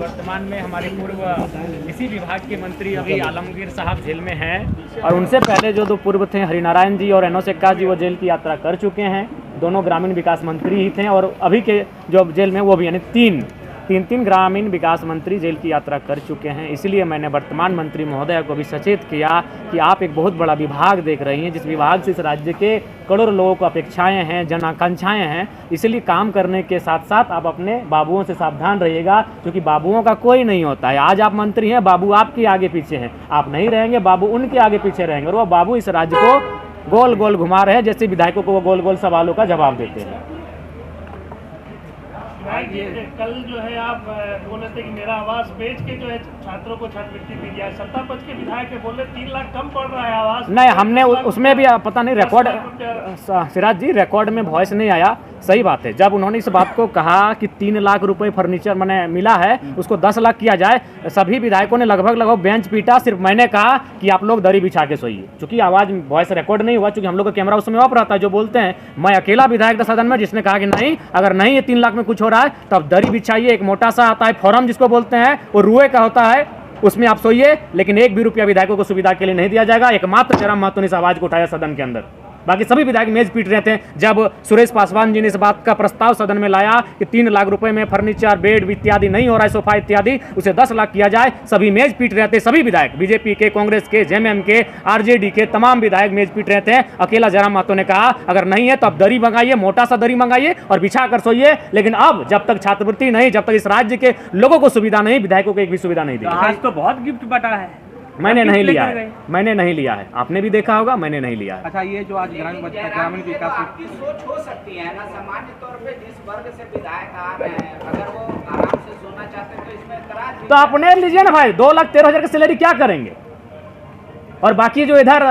वर्तमान में हमारे पूर्व इसी विभाग के मंत्री अभी आलमगीर साहब जेल में हैं, और उनसे पहले जो दो पूर्व थे हरिनारायण जी और एनोस एक्का जी, वो जेल की यात्रा कर चुके हैं। दोनों ग्रामीण विकास मंत्री ही थे, और अभी के जो जेल में वो भी, यानी तीन ग्रामीण विकास मंत्री जेल की यात्रा कर चुके हैं। इसलिए मैंने वर्तमान मंत्री महोदय को भी सचेत किया कि आप एक बहुत बड़ा विभाग देख रही हैं, जिस विभाग से इस राज्य के करोड़ों लोगों को अपेक्षाएं हैं, जन आकांक्षाएं हैं। इसलिए काम करने के साथ साथ आप अपने बाबुओं से सावधान रहिएगा, क्योंकि बाबुओं का कोई नहीं होता है। आज आप मंत्री हैं, बाबू आपके आगे पीछे हैं, आप नहीं रहेंगे, बाबू उनके आगे पीछे रहेंगे, और वो बाबू इस राज्य को गोल गोल घुमा रहे हैं, जैसे विधायकों को वो गोल गोल सवालों का जवाब देते हैं। कल जो है आप बोले थे कि मेरा आवास बेच के जो है छात्रों को छात्रवृत्ति दी जाए, सत्ता पक्ष के विधायक बोले 3 लाख कम पड़ रहा है आवास। नहीं, हमने उसमें भी पता नहीं रिकॉर्ड, सिराज जी रिकॉर्ड में वॉइस नहीं आया। सही बात है, जब उन्होंने इस बात को कहा कि 3 लाख रुपए फर्नीचर मैंने मिला है, उसको 10 लाख किया जाए, सभी विधायकों ने लगभग बेंच पीटा। सिर्फ मैंने कहा कि आप लोग दरी बिछा के सोइए, क्योंकि आवाज़ वॉइस रिकॉर्ड नहीं हुआ, क्योंकि हम लोग का कैमरा उसमें ऑफ रहता है। जो बोलते हैं, मैं अकेला विधायक था सदन में जिसने कहा कि नहीं, अगर नहीं ये 3 लाख में कुछ हो रहा है तो आप दरी बिछाइए। एक मोटा सा आता है फॉर्म जिसको बोलते हैं, वो रुए का होता है, उसमें आप सोइए, लेकिन 1 भी रुपया विधायकों को सुविधा के लिए नहीं दिया जाएगा। एकमात्र जयराम महतो ने इस आवाज को उठाया सदन के अंदर, बाकी सभी विधायक मेज पीट रहे थे। जब सुरेश पासवान जी ने इस बात का प्रस्ताव सदन में लाया कि 3 लाख रुपए में फर्नीचर, बेड इत्यादि नहीं हो रहा है, सोफा इत्यादि, उसे 10 लाख किया जाए, सभी मेज पीट रहे थे। सभी विधायक, बीजेपी के, कांग्रेस के, जेएमएम के, आरजेडी के तमाम विधायक मेज पीट रहे थे। अकेला जयराम महतो ने कहा अगर नहीं है तो आप दरी मंगाइए, मोटा सा दरी मंगाइए और बिछा कर सोइए। लेकिन अब जब तक छात्रवृत्ति नहीं, जब तक इस राज्य के लोगों को सुविधा नहीं, विधायकों को एक भी सुविधा नहीं दी। आज तो बहुत गिफ्ट बटा है। मैंने नहीं लिया है, मैंने नहीं लिया है, आपने भी देखा होगा, मैंने नहीं लिया है। अच्छा, ये जो आज ग्रामीण विकास आपकी सोच हो सकती है ना, सामान्य तौर पे जिस वर्ग से विधायक आ रहे हैं, अगर वो आराम से सोना चाहते हैं तो इसमें एतराज तो अपने लीजिए ना भाई, 2,13,000 की सैलरी क्या करेंगे? और बाकी जो इधर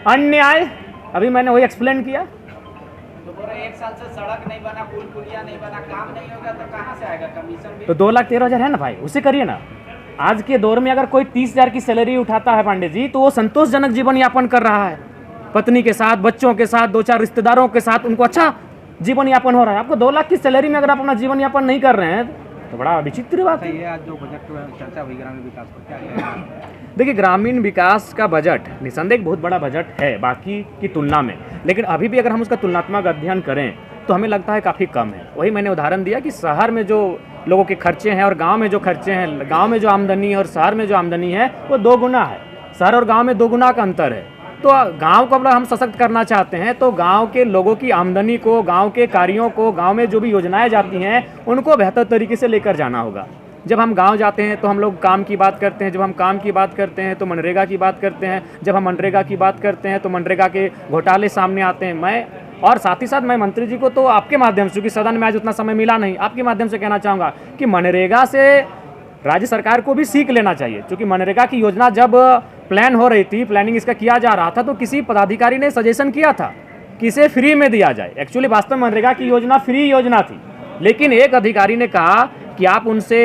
अन्य आए, अभी मैंने वही एक्सप्लेन किया। तो पूरा 1 साल से सड़क नहीं बना, पुल पुलिया नहीं बना, काम नहीं होगा तो कहाँ से आएगा कमीशन भी? तो 2,13,000 है ना भाई, उसे करिए ना। आज के दौर में अगर कोई 30,000 की सैलरी उठाता है पांडे जी, तो वो संतोषजनक जीवन यापन कर रहा है, पत्नी के साथ, बच्चों के साथ, 2-4 रिश्तेदारों के साथ, उनको अच्छा जीवन यापन हो रहा है। आपको 2 लाख की सैलरी में अगर आप अपना जीवन यापन नहीं कर रहे हैं तो बड़ा विचित्र बात है। ये आज जो बजट में चर्चा हुई ग्रामीण विकास पर, क्या है? देखिए, ग्रामीण विकास का बजट निसंदेह बहुत बड़ा बजट है बाकी की तुलना में, लेकिन अभी भी अगर हम उसका तुलनात्मक अध्ययन करें तो हमें लगता है काफ़ी कम है। वही मैंने उदाहरण दिया कि शहर में जो लोगों के खर्चे हैं और गांव में जो खर्चे हैं, गांव में जो आमदनी है और शहर में जो आमदनी है वो 2 गुना है। शहर और गांव में 2 गुना का अंतर है। तो गांव को अगर हम सशक्त करना चाहते हैं तो गांव के लोगों की आमदनी को, गांव के कार्यों को, गांव में जो भी योजनाएं जाती हैं उनको बेहतर तरीके से लेकर जाना होगा। जब हम गांव जाते हैं तो हम लोग काम की बात करते हैं, जब हम काम की बात करते हैं तो मनरेगा की बात करते हैं, जब हम मनरेगा की बात करते हैं तो मनरेगा के घोटाले सामने आते हैं। मैं और साथ ही साथ मैं मंत्री जी को तो आपके माध्यम से, क्योंकि सदन में आज उतना समय मिला नहीं, आपके माध्यम से कहना चाहूँगा कि मनरेगा से राज्य सरकार को भी सीख लेना चाहिए। क्योंकि मनरेगा की योजना जब प्लान हो रही थी, प्लानिंग इसका किया जा रहा था, तो किसी पदाधिकारी ने सजेशन किया था कि इसे फ्री में दिया जाए। एक्चुअली वास्तव में मनरेगा की योजना फ्री योजना थी, लेकिन एक अधिकारी ने कहा कि आप उनसे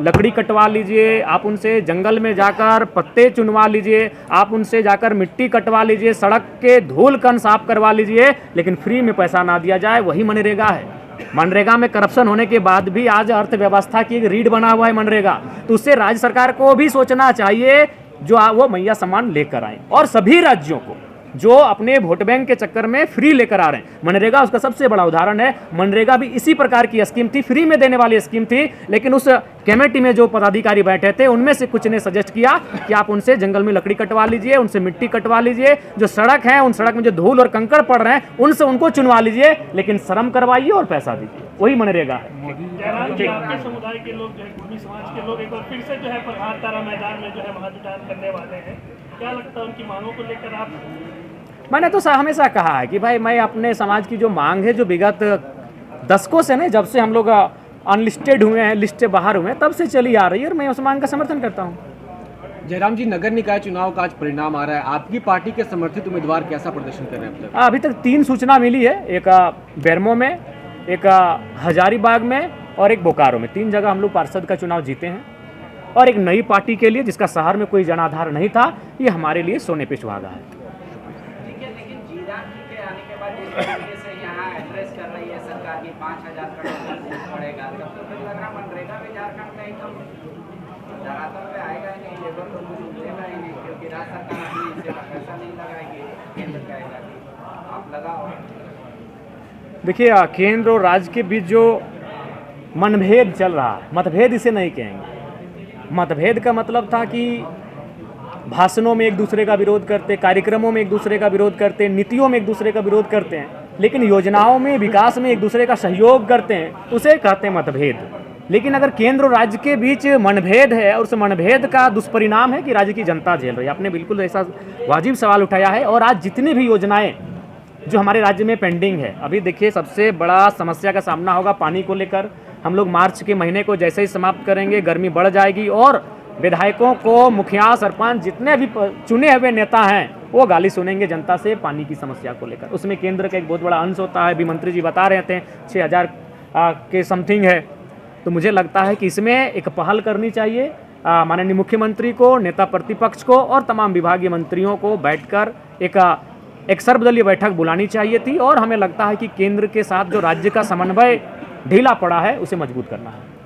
लकड़ी कटवा लीजिए, आप उनसे जंगल में जाकर पत्ते चुनवा लीजिए, आप उनसे जाकर मिट्टी कटवा लीजिए, सड़क के धूल कण साफ करवा लीजिए, लेकिन फ्री में पैसा ना दिया जाए। वही मनरेगा है। मनरेगा में करप्शन होने के बाद भी आज अर्थव्यवस्था की एक रीढ़ बना हुआ है मनरेगा। तो उससे राज्य सरकार को भी सोचना चाहिए जो वो मैया सामान लेकर आए, और सभी राज्यों को जो अपने वोट बैंक के चक्कर में फ्री लेकर आ रहे हैं। मनरेगा उसका सबसे बड़ा उदाहरण है। मनरेगा भी इसी प्रकार की स्कीम थी, फ्री में देने वाली स्कीम थी, लेकिन उस कमेटी में जो पदाधिकारी बैठे थे उनमें से कुछ ने सजेस्ट किया कि आप उनसे जंगल में लकड़ी कटवा लीजिए, उनसे मिट्टी कटवा लीजिए, जो सड़क है उन सड़क में जो धूल और कंकड़ पड़ रहे हैं उनसे उनको चुनवा लीजिए, लेकिन शर्म करवाइए और पैसा दीजिए। वही मनरेगा है। आपके समुदाय के लोग जो है, कुर्मी समाज के लोग एक बार फिर से जो है प्रभात तारा मैदान में जो है महाजुटान करने वाले हैं, क्या लगता है उनकी मांगों को लेकर आप? मैंने तो हमेशा कहा है कि भाई मैं अपने समाज की जो मांग है, जो विगत दशकों से नहीं, जब से हम लोग अनलिस्टेड हुए हैं, लिस्ट से बाहर हुए हैं, तब से चली आ रही है, और मैं उस मांग का समर्थन करता हूँ। जयराम जी, नगर निकाय चुनाव का आज परिणाम आ रहा है, आपकी पार्टी के समर्थित उम्मीदवार कैसा प्रदर्शन कर रहे हैं? अभी तक 3 सूचना मिली है, एक बेरमो में, एक हजारीबाग में और एक बोकारो में। 3 जगह हम लोग पार्षद का चुनाव जीते हैं, और एक नई पार्टी के लिए जिसका शहर में कोई जनाधार नहीं था, ये हमारे लिए सोने पे सुहागा है। लेकिन जीराम जी के आने के बाद जिस तरीके से यहाँ एड्रेस कर रही है सरकार की 5,000 करोड़ पड़ेगा, तब तो फिर लग रहा मनरेगा भी झारखंड में ही कम धरातल पे आएगा ही नहीं, लेबर तो कुछ मिलेगा ही नहीं, क्योंकि राज्य सरकार भी इसे पैसा नहीं लगाएगी, केंद्र कहेगा कि आप लगाओ। देखिए केंद्र और राज्य के बीच जो मनभेद चल रहा है, मतभेद इसे नहीं कहेंगे। मतभेद का मतलब था कि भाषणों में एक दूसरे का विरोध करते, कार्यक्रमों में एक दूसरे का विरोध करते, नीतियों में एक दूसरे का विरोध करते हैं, लेकिन योजनाओं में, विकास में एक दूसरे का सहयोग करते हैं, उसे कहते हैं मतभेद। लेकिन अगर केंद्र और राज्य के बीच मनभेद है और उस मनभेद का दुष्परिणाम है कि राज्य की जनता झेल रही है, आपने बिल्कुल ऐसा वाजिब सवाल उठाया है। और आज जितनी भी योजनाएं जो हमारे राज्य में पेंडिंग है, अभी देखिए सबसे बड़ा समस्या का सामना होगा पानी को लेकर। हम लोग मार्च के महीने को जैसे ही समाप्त करेंगे, गर्मी बढ़ जाएगी और विधायकों को, मुखिया, सरपंच, जितने भी चुने हुए नेता हैं, वो गाली सुनेंगे जनता से पानी की समस्या को लेकर। उसमें केंद्र का एक बहुत बड़ा अंश होता है, अभी मंत्री जी बता रहे थे 6000 के समथिंग है। तो मुझे लगता है कि इसमें एक पहल करनी चाहिए माननीय मुख्यमंत्री को, नेता प्रतिपक्ष को और तमाम विभागीय मंत्रियों को बैठकर एक सर्वदलीय बैठक बुलानी चाहिए थी। और हमें लगता है कि केंद्र के साथ जो राज्य का समन्वय ढीला पड़ा है, उसे मजबूत करना है।